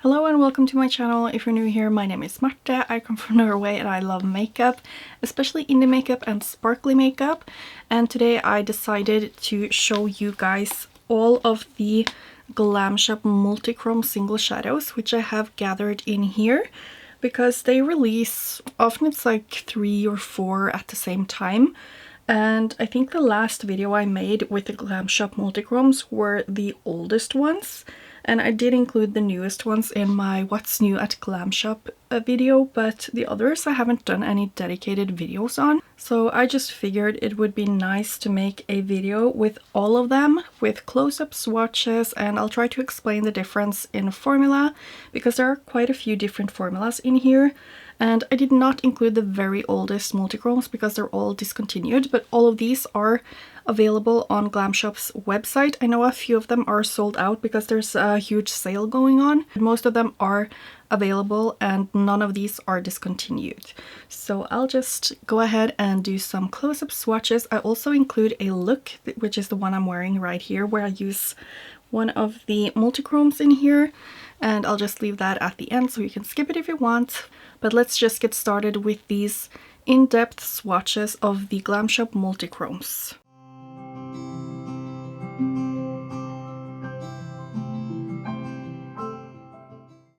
Hello and welcome to my channel. If you're new here, my name is Mekka. I come from Norway and I love makeup, especially indie makeup and sparkly makeup. And today I decided to show you guys all of the Glam Shop Multichrome single shadows, which I have gathered in here because they release, often it's like 3 or 4 at the same time. And I think the last video I made with the Glam Shop Multichromes were the oldest ones. And I did include the newest ones in my What's New at Glam Shop video, but the others I haven't done any dedicated videos on. So I just figured it would be nice to make a video with all of them, with close-up swatches, and I'll try to explain the difference in formula, because there are quite a few different formulas in here. And I did not include the very oldest multichromes because they're all discontinued, but all of these are available on Glam Shop's website. I know a few of them are sold out because there's a huge sale going on. Most of them are available and none of these are discontinued. So I'll just go ahead and do some close-up swatches. I also include a look, which is the one I'm wearing right here, where I use one of the multichromes in here, and I'll just leave that at the end so you can skip it if you want. But let's just get started with these in-depth swatches of the Glam Shop Multichromes.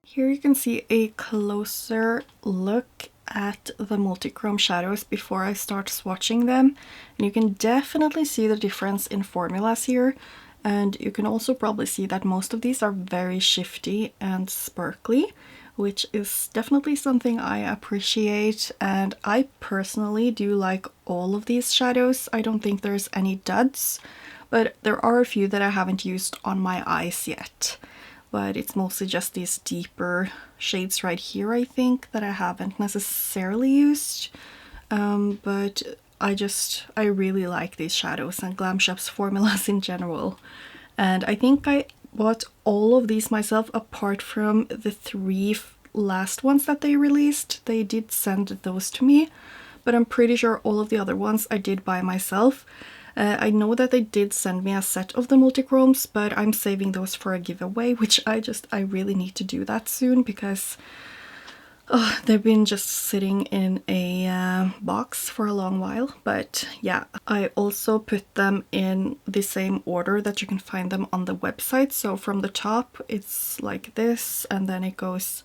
Here you can see a closer look at the multichrome shadows before I start swatching them. And you can definitely see the difference in formulas here. And you can also probably see that most of these are very shifty and sparkly, which is definitely something I appreciate. And I personally do like all of these shadows. I don't think there's any duds, but there are a few that I haven't used on my eyes yet. But it's mostly just these deeper shades right here, I think, that I haven't necessarily used. But I really like these shadows and Glam Shop's formulas in general. And I think I bought all of these myself apart from the 3 last ones that they released. They did send those to me, but I'm pretty sure all of the other ones I did buy myself. I know that they did send me a set of the multichromes, but I'm saving those for a giveaway, which I really need to do that soon because they've been just sitting in a box for a long while. But yeah, I also put them in the same order that you can find them on the website. So from the top it's like this, and then it goes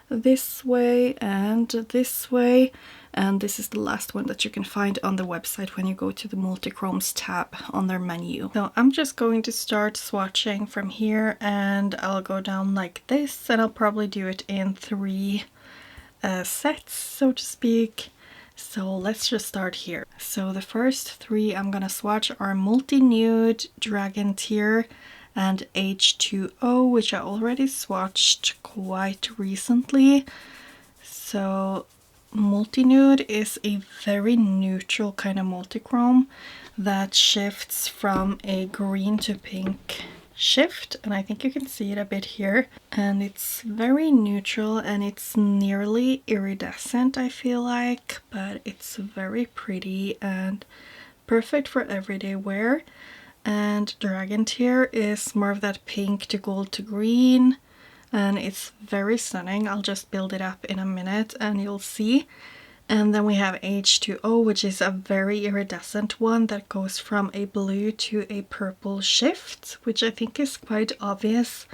this way and this way, and this is the last one that you can find on the website when you go to the multichromes tab on their menu. So I'm just going to start swatching from here, and I'll go down like this, and I'll probably do it in 3 sets, so to speak. So let's just start here. So the first 3 I'm gonna swatch are Multi-Nude, Dragon Tear, and H2O, which I already swatched quite recently. So Multi-Nude is a very neutral kind of multichrome that shifts from a green to pink shift, and I think you can see it a bit here. And it's very neutral and it's nearly iridescent, I feel like, but it's very pretty and perfect for everyday wear. And Dragon Tear is more of that pink to gold to green, and it's very stunning. I'll just build it up in a minute and you'll see. And then we have H2O, which is a very iridescent one that goes from a blue to a purple shift, which I think is quite obvious.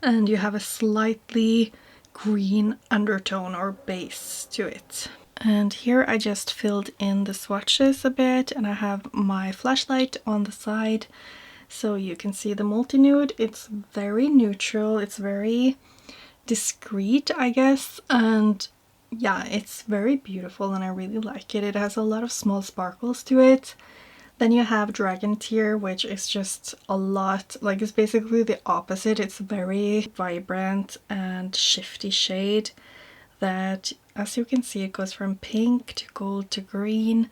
And you have a slightly green undertone or base to it. And here I just filled in the swatches a bit, and I have my flashlight on the side so you can see the Multi-Nude. It's very neutral, it's very discreet, I guess, and yeah, it's very beautiful and I really like it. It has a lot of small sparkles to it. Then you have Dragon Tear, which is just a lot, like it's basically the opposite. It's very vibrant and shifty shade that, as you can see, it goes from pink to gold to green,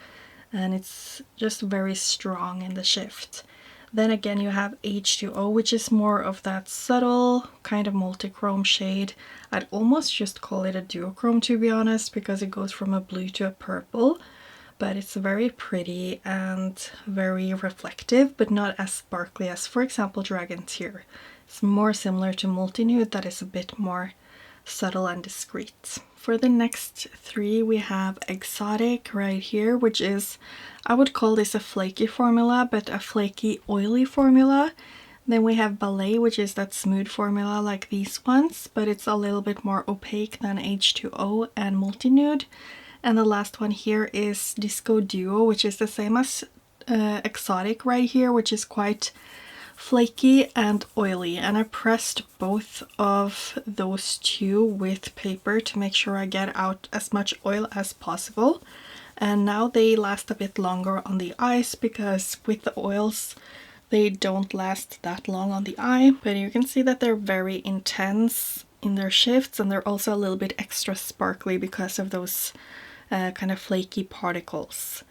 and it's just very strong in the shift. Then again you have H2O, which is more of that subtle kind of multichrome shade. I'd almost just call it a duochrome, to be honest, because it goes from a blue to a purple. But it's very pretty and very reflective, but not as sparkly as, for example, Dragon Tear. It's more similar to Multi-Nude, that is a bit more subtle and discreet. For the next three, we have Egzotic right here, which is, I would call this a flaky formula, but a flaky oily formula. Then we have Ballet, which is that smooth formula like these ones, but it's a little bit more opaque than H2O and Multi-Nude. And the last one here is Disco Duo, which is the same as Egzotic right here, which is quite flaky and oily. And I pressed both of those two with paper to make sure I get out as much oil as possible. And now they last a bit longer on the eyes, because with the oils they don't last that long on the eye. But you can see that they're very intense in their shifts, and they're also a little bit extra sparkly because of those kind of flaky particles.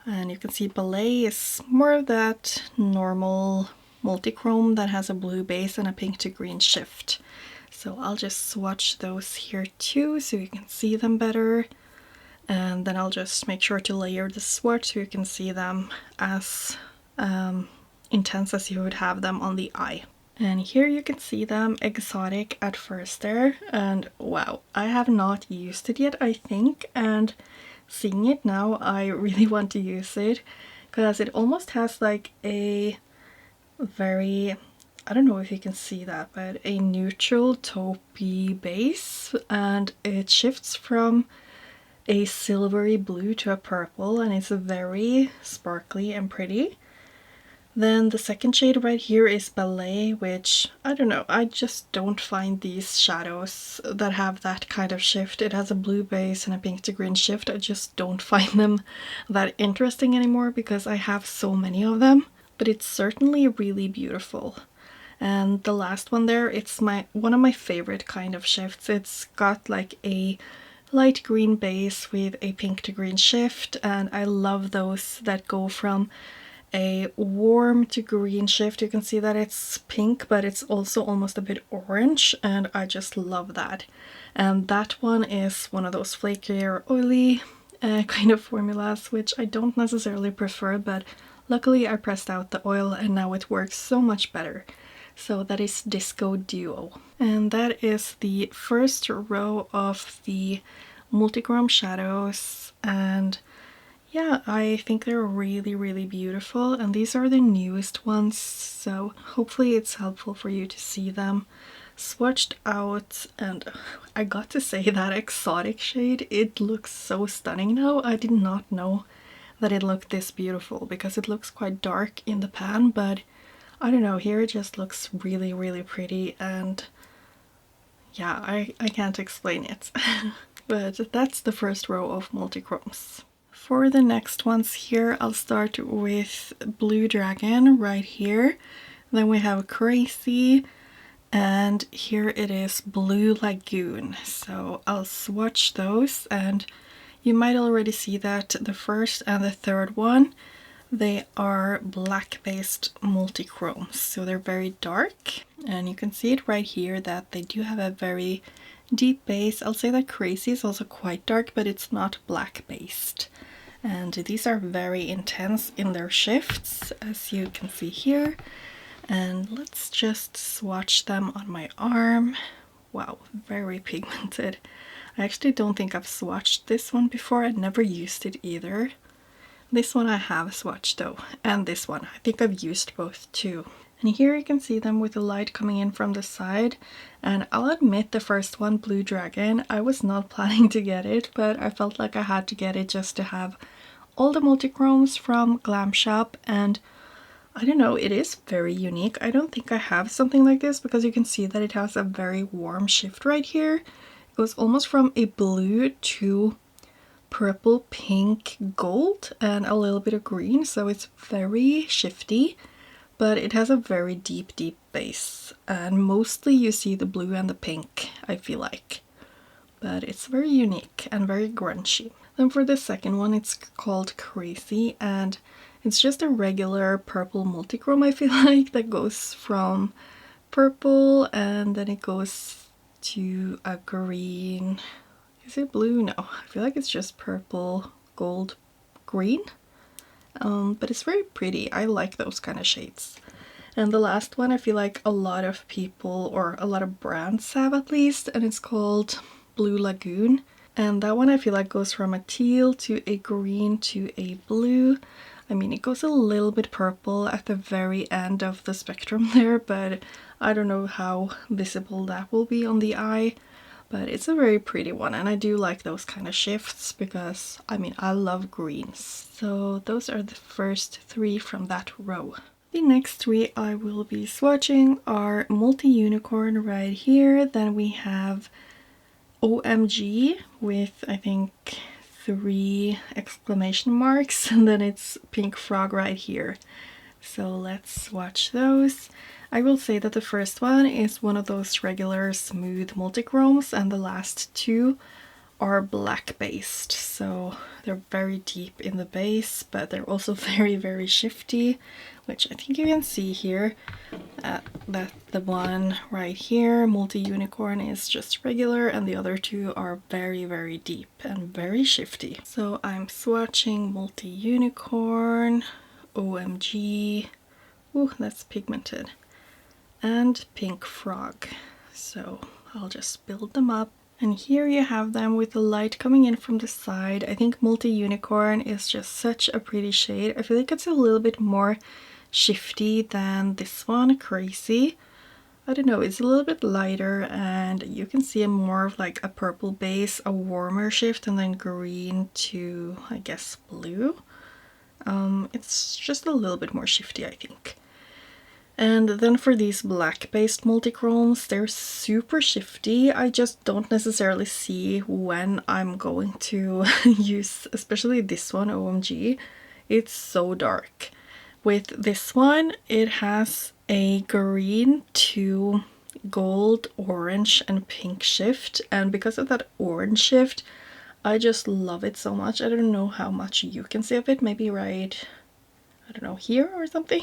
And you can see Ballet is more of that normal multichrome that has a blue base and a pink to green shift. So I'll just swatch those here too so you can see them better. And then I'll just make sure to layer the swatch so you can see them as intense as you would have them on the eye. And here you can see them Egzotic at first there, and wow, I have not used it yet, I think, and seeing it now I really want to use it, because it almost has like a very, I don't know if you can see that, but a neutral taupey base, and it shifts from a silvery blue to a purple, and it's very sparkly and pretty. Then the second shade right here is Ballet, which, I don't know, I just don't find these shadows that have that kind of shift. It has a blue base and a pink to green shift. I just don't find them that interesting anymore because I have so many of them. But it's certainly really beautiful. And the last one there, it's one of my favorite kind of shifts. It's got like a light green base with a pink to green shift, and I love those that go from a warm to green shift. You can see that it's pink, but it's also almost a bit orange, and I just love that. And that one is one of those flakier, oily kind of formulas, which I don't necessarily prefer, but luckily I pressed out the oil and now it works so much better. So that is Disco Duo. And that is the first row of the multichrome shadows, and yeah, I think they're really beautiful, and these are the newest ones, so hopefully it's helpful for you to see them swatched out. And I got to say that Exotic shade, it looks so stunning now. I did not know that it looked this beautiful because it looks quite dark in the pan, but I don't know, here it just looks really pretty, and yeah, I can't explain it. But that's the first row of multichromes. For the next ones here, I'll start with Blue Dragon right here. Then we have Crazy, and here it is Blue Lagoon. So I'll swatch those, and you might already see that the first and the third one, they are black-based multichromes. So they're very dark, and you can see it right here that they do have a very deep base. I'll say that Crazy is also quite dark, but it's not black-based. And these are very intense in their shifts, as you can see here. And let's just swatch them on my arm. Wow, very pigmented. I actually don't think I've swatched this one before. I never used it either. This one I have swatched though, and this one. I think I've used both too. And here you can see them with the light coming in from the side. And I'll admit, the first one, Blue Dragon, I was not planning to get it, but I felt like I had to get it just to have all the multichromes from Glam Shop. And I don't know, it is very unique. I don't think I have something like this, because you can see that it has a very warm shift right here. It goes almost from a blue to purple, pink, gold, and a little bit of green, so it's very shifty, but it has a very deep base, and mostly you see the blue and the pink, I feel like. But it's very unique and very grungy. Then for the second one, it's called Crazy, and it's just a regular purple multichrome, I feel like, that goes from purple and then it goes to a green. Is it blue? No, I feel like it's just purple, gold, green. But it's very pretty. I like those kind of shades. And the last one I feel like a lot of people, or a lot of brands have at least, and it's called Blue Lagoon. And that one I feel like goes from a teal to a green to a blue. I mean, it goes a little bit purple at the very end of the spectrum there, but I don't know how visible that will be on the eye. But it's a very pretty one, and I do like those kind of shifts because, I mean, I love greens. So those are the first three from that row. The next three I will be swatching are Multi-Unicorn right here. Then we have OMG with, I think, 3 exclamation marks, and then it's Pink Frog right here. So let's swatch those. I will say that the first one is one of those regular smooth multichromes, and the last two are black based, so they're very deep in the base, but they're also very shifty, which I think you can see here. That the one right here, Multi-Unicorn, is just regular, and the other two are very deep and very shifty. So I'm swatching Multi-Unicorn, OMG, ooh, that's pigmented, and Pink Frog. So I'll just build them up. And here you have them with the light coming in from the side. I think Multi-Unicorn is just such a pretty shade. I feel like it's a little bit more shifty than this one, Crazy. I don't know, it's a little bit lighter, and you can see more of like a purple base, a warmer shift, and then green to, I guess, blue. It's just a little bit more shifty, I think. And then for these black-based multichromes, they're super shifty. I just don't necessarily see when I'm going to use, especially this one, OMG. It's so dark. With this one, it has a green to gold, orange, and pink shift. And because of that orange shift, I just love it so much. I don't know how much you can see of it, maybe right, I don't know, here or something.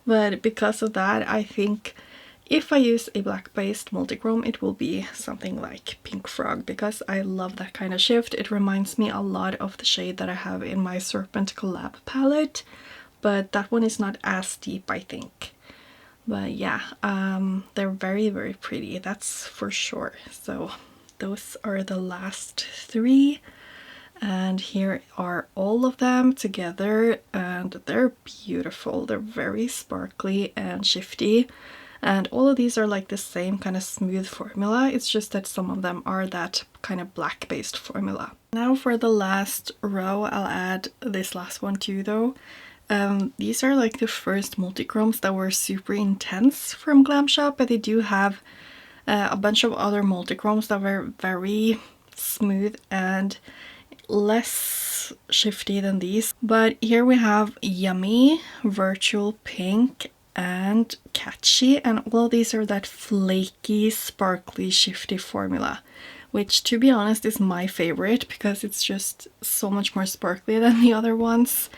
But because of that, I think if I use a black-based multichrome, it will be something like Pink Frog, because I love that kind of shift. It reminds me a lot of the shade that I have in my Serpent Collab palette, but that one is not as deep, I think. But yeah, they're very pretty, that's for sure. So those are the last three. And here are all of them together, and they're beautiful. They're very sparkly and shifty, and all of these are like the same kind of smooth formula. It's just that some of them are that kind of black based formula. Now for the last row, I'll add this last one too though. These are like the first multichromes that were super intense from Glam Shop, but they do have a bunch of other multichromes that were very smooth and less shifty than these. But here we have Yummy, Virtual Pink, and Catchy, and all of these are that flaky, sparkly, shifty formula, which to be honest is my favorite because it's just so much more sparkly than the other ones.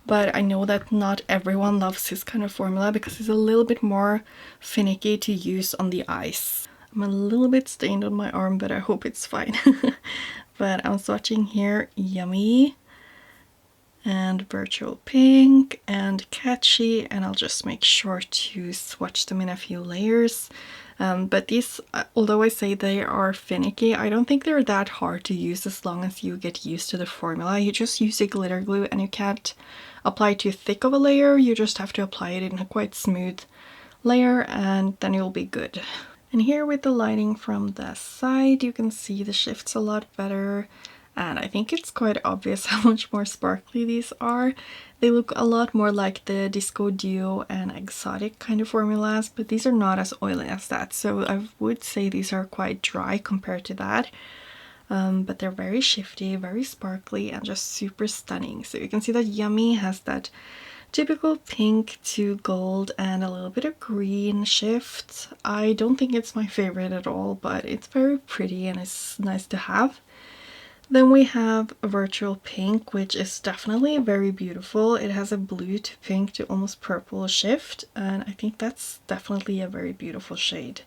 But I know that not everyone loves this kind of formula because it's a little bit more finicky to use on the eyes. I'm a little bit stained on my arm, but I hope it's fine. But I'm swatching here Yummy and Virtual Pink and Catchy, and I'll just make sure to swatch them in a few layers. But these, although I say they are finicky, I don't think they're that hard to use as long as you get used to the formula. You just use a glitter glue and you can't apply too thick of a layer, you just have to apply it in a quite smooth layer and then you'll be good. And here with the lighting from the side, you can see the shifts a lot better. And I think it's quite obvious how much more sparkly these are. They look a lot more like the Disco Duo and Exotic kind of formulas, but these are not as oily as that. So I would say these are quite dry compared to that. But they're very shifty, very sparkly, and just super stunning. So you can see that Yummy has that typical pink to gold and a little bit of green shift. I don't think it's my favorite at all, but it's very pretty and it's nice to have. Then we have Virtual Pink, which is definitely very beautiful. It has a blue to pink to almost purple shift, and I think that's definitely a very beautiful shade.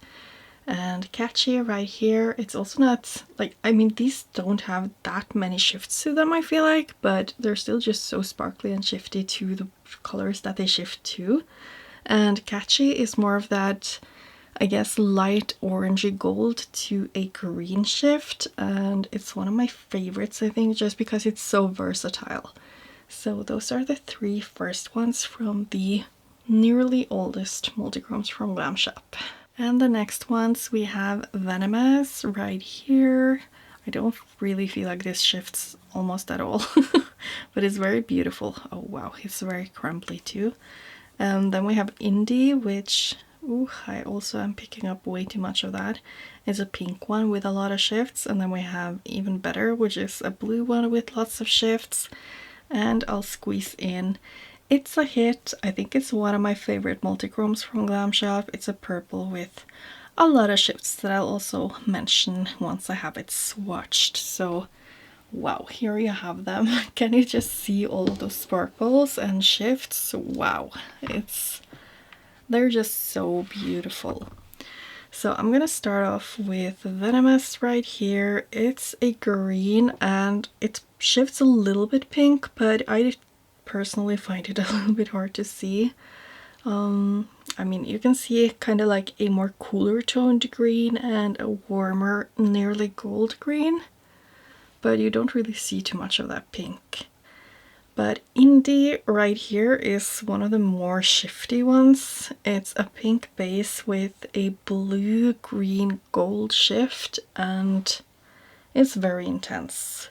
And Catchy right here, it's also not like, I mean, these don't have that many shifts to them, I feel like, but they're still just so sparkly and shifty to the colors that they shift to. And Catchy is more of that, I guess, light orangey gold to a green shift, and it's one of my favorites, I think, just because it's so versatile. So those are the three first ones from the nearly oldest multichromes from Glam Shop. And the next ones we have Venomous right here. I don't really feel like this shifts almost at all, but it's very beautiful. Oh wow, it's very crumbly too. And then we have Indie, which, ooh, I also am picking up way too much of that. It's a pink one with a lot of shifts. And then we have Even Better, which is a blue one with lots of shifts. And I'll squeeze in It's a Hit. I think it's one of my favorite multichromes from Glam Shop. It's a purple with a lot of shifts that I'll also mention once I have it swatched. So wow, here you have them. Can you just see all of those sparkles and shifts? Wow, they're just so beautiful. So I'm gonna start off with Venomous right here. It's a green and it shifts a little bit pink, but I personally find it a little bit hard to see. I mean, you can see kind of like a more cooler toned green and a warmer, nearly gold green, but you don't really see too much of that pink. But Indie right here is one of the more shifty ones. It's a pink base with a blue, green, gold shift, and it's very intense.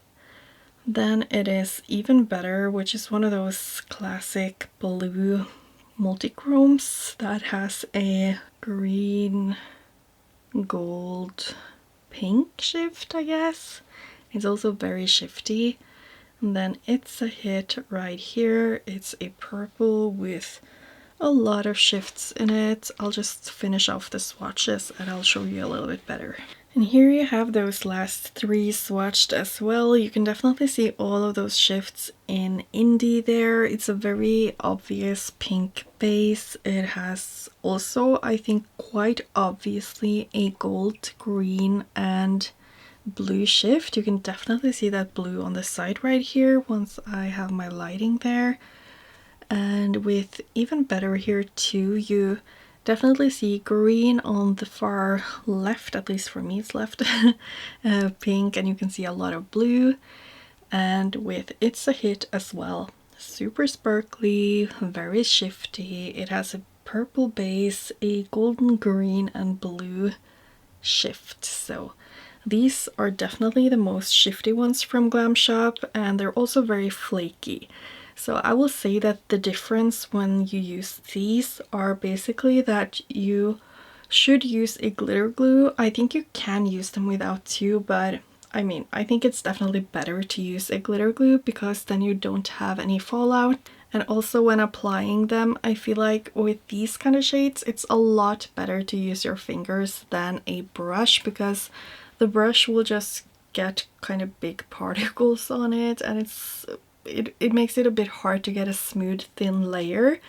Then it is Even Better, which is one of those classic blue multichromes that has a green, gold, pink shift, I guess. It's also very shifty. And then It's a Hit right here. It's a purple with a lot of shifts in it. I'll just finish off the swatches and I'll show you a little bit better. And here you have those last three swatched as well. You can definitely see all of those shifts in Indie there. It's a very obvious pink base. It has also, I think, quite obviously a gold, green, and blue shift. You can definitely see that blue on the side right here once I have my lighting there. And with Even Better here too, you definitely see green on the far left, at least for me it's left, pink, and you can see a lot of blue. And with It's a Hit as well, super sparkly, very shifty. It has a purple base, a golden green and blue shift. So these are definitely the most shifty ones from Glam Shop, and they're also very flaky. So I will say that the difference when you use these are basically that you should use a glitter glue. I think you can use them without too, but I mean, I think it's definitely better to use a glitter glue because then you don't have any fallout. And also when applying them, I feel like with these kind of shades, it's a lot better to use your fingers than a brush, because the brush will just get kind of big particles on it, and it makes it a bit hard to get a smooth thin layer,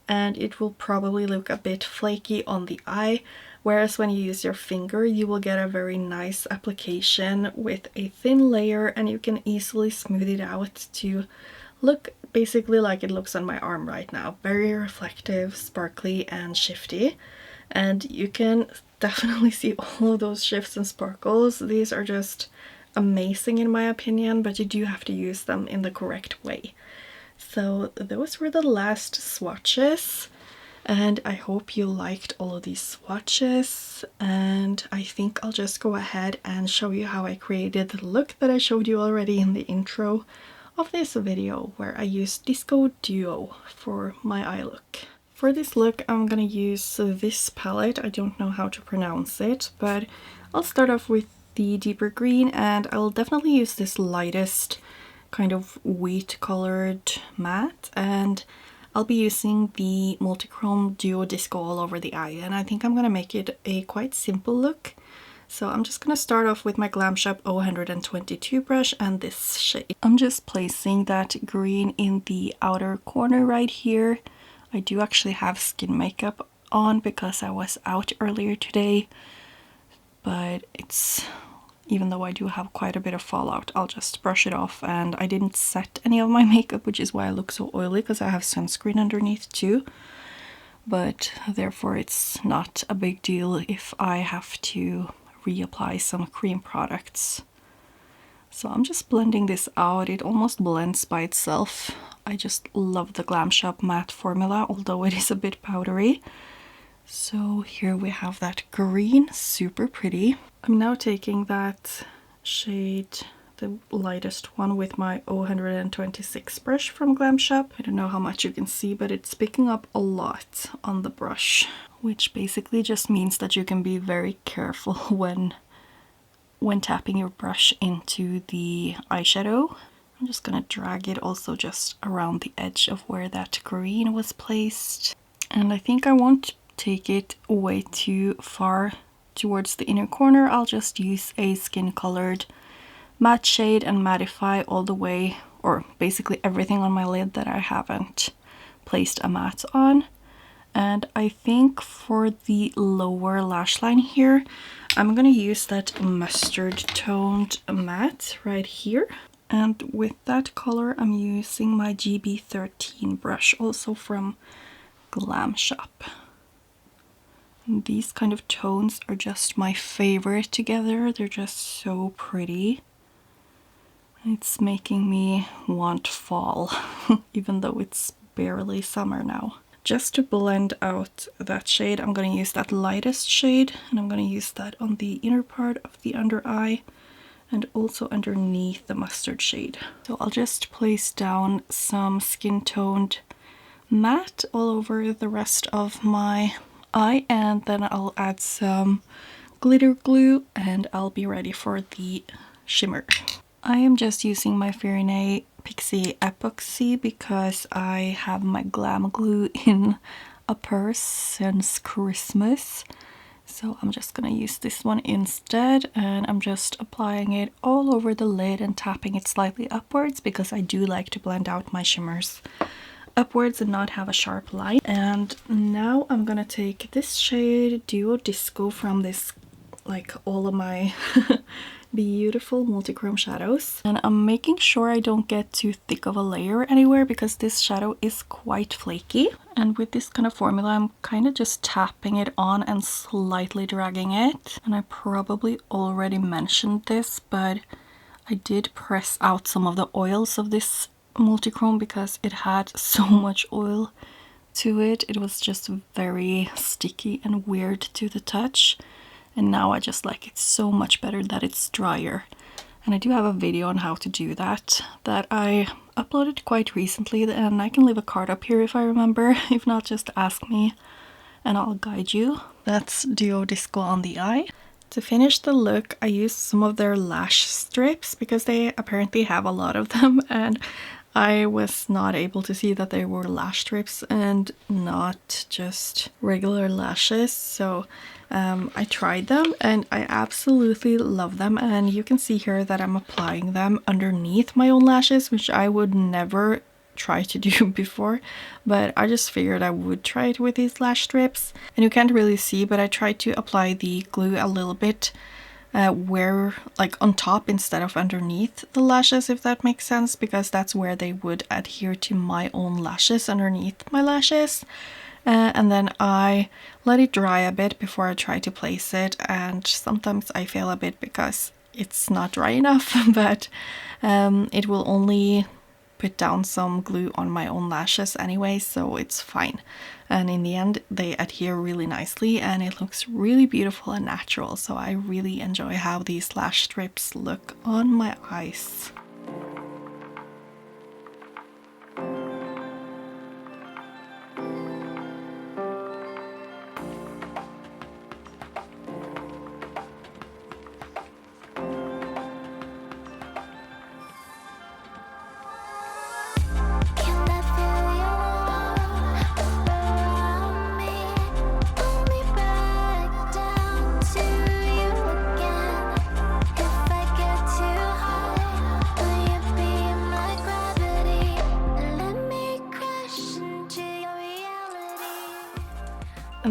and it will probably look a bit flaky on the eye. Whereas when you use your finger, you will get a very nice application with a thin layer, and you can easily smooth it out to look basically like it looks on my arm right now. Very reflective, sparkly, and shifty. And you can definitely see all of those shifts and sparkles. These are just amazing in my opinion, but you do have to use them in the correct way. So those were the last swatches, and I hope you liked all of these swatches. And I think I'll just go ahead and show you how I created the look that I showed you already in the intro of this video, where I used Disco Duo for my eye look. For this look, I'm gonna use this palette. I don't know how to pronounce it, but I'll start off with the deeper green, and I'll definitely use this lightest kind of wheat colored matte, and I'll be using the Multichrome Duo Disco all over the eye, and I think I'm gonna make it a quite simple look. So I'm just gonna start off with my Glam Shop 0122 brush and this shade. I'm just placing that green in the outer corner right here. I do actually have skin makeup on because I was out earlier today, but even though I do have quite a bit of fallout, I'll just brush it off. And I didn't set any of my makeup, which is why I look so oily, because I have sunscreen underneath too. but therefore it's not a big deal if I have to reapply some cream products. So I'm just blending this out. It almost blends by itself. I just love the Glam Shop matte formula, although it is a bit powdery. So here we have that green, super pretty. I'm now taking that shade, the lightest one, with my 026 brush from Glam Shop. I don't know how much you can see, but it's picking up a lot on the brush, which basically just means that you can be very careful when tapping your brush into the eyeshadow. I'm just gonna drag it also just around the edge of where that green was placed. And I think I won't take it way too far towards the inner corner. I'll just use a skin colored matte shade and mattify all the way, or basically everything on my lid that I haven't placed a matte on. And I think for the lower lash line here, I'm gonna use that mustard toned matte right here. And with that color, I'm using my GB13 brush, also from Glam Shop. And these kind of tones are just my favorite together. They're just so pretty. It's making me want fall, even though it's barely summer now. Just to blend out that shade, I'm going to use that lightest shade, and I'm going to use that on the inner part of the under eye and also underneath the mustard shade. So I'll just place down some skin toned matte all over the rest of my eye, and then I'll add some glitter glue and I'll be ready for the shimmer. I am just using my Fairy Pixie Epoxy because I have my Glam glue in a purse since Christmas. So I'm just gonna use this one instead, and I'm just applying it all over the lid and tapping it slightly upwards because I do like to blend out my shimmers upwards and not have a sharp line. And now I'm gonna take this shade Duo Disco from this, like, all of my beautiful multichrome shadows, and I'm making sure I don't get too thick of a layer anywhere because this shadow is quite flaky. And with this kind of formula, I'm kind of just tapping it on and slightly dragging it. And I probably already mentioned this, but I did press out some of the oils of this multichrome because it had so much oil to it. It was just very sticky and weird to the touch. And now I just like it so much better that it's drier. And I do have a video on how to do that I uploaded quite recently, and I can leave a card up here if I remember. If not, just ask me and I'll guide you. That's Duo Disco on the eye. To finish the look, I used some of their lash strips because they apparently have a lot of them, and I was not able to see that they were lash strips and not just regular lashes. So I tried them and I absolutely love them, and you can see here that I'm applying them underneath my own lashes, which I would never try to do before, but I just figured I would try it with these lash strips. And you can't really see, but I tried to apply the glue a little bit where, like, on top instead of underneath the lashes, if that makes sense, because that's where they would adhere to my own lashes, underneath my lashes. And then I let it dry a bit before I try to place it, and sometimes I fail a bit because it's not dry enough, but it will only put down some glue on my own lashes anyway, so it's fine. And in the end they adhere really nicely and it looks really beautiful and natural, so I really enjoy how these lash strips look on my eyes.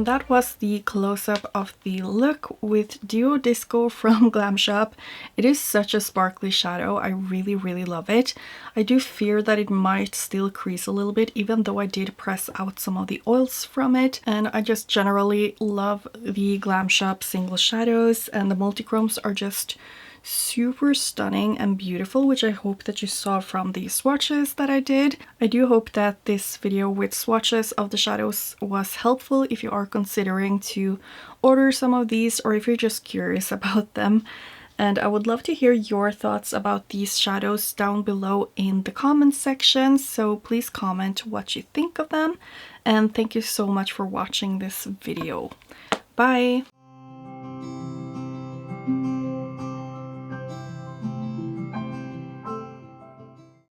And that was the close-up of the look with Duo Disco from Glam Shop. It is such a sparkly shadow. I really love it. I do fear that it might still crease a little bit, even though I did press out some of the oils from it. And I just generally love the Glam Shop single shadows, and the multichromes are just super stunning and beautiful, which I hope that you saw from the swatches that I did. I do hope that this video with swatches of the shadows was helpful if you are considering to order some of these, or if you're just curious about them. And I would love to hear your thoughts about these shadows down below in the comments section, so please comment what you think of them. And thank you so much for watching this video. Bye!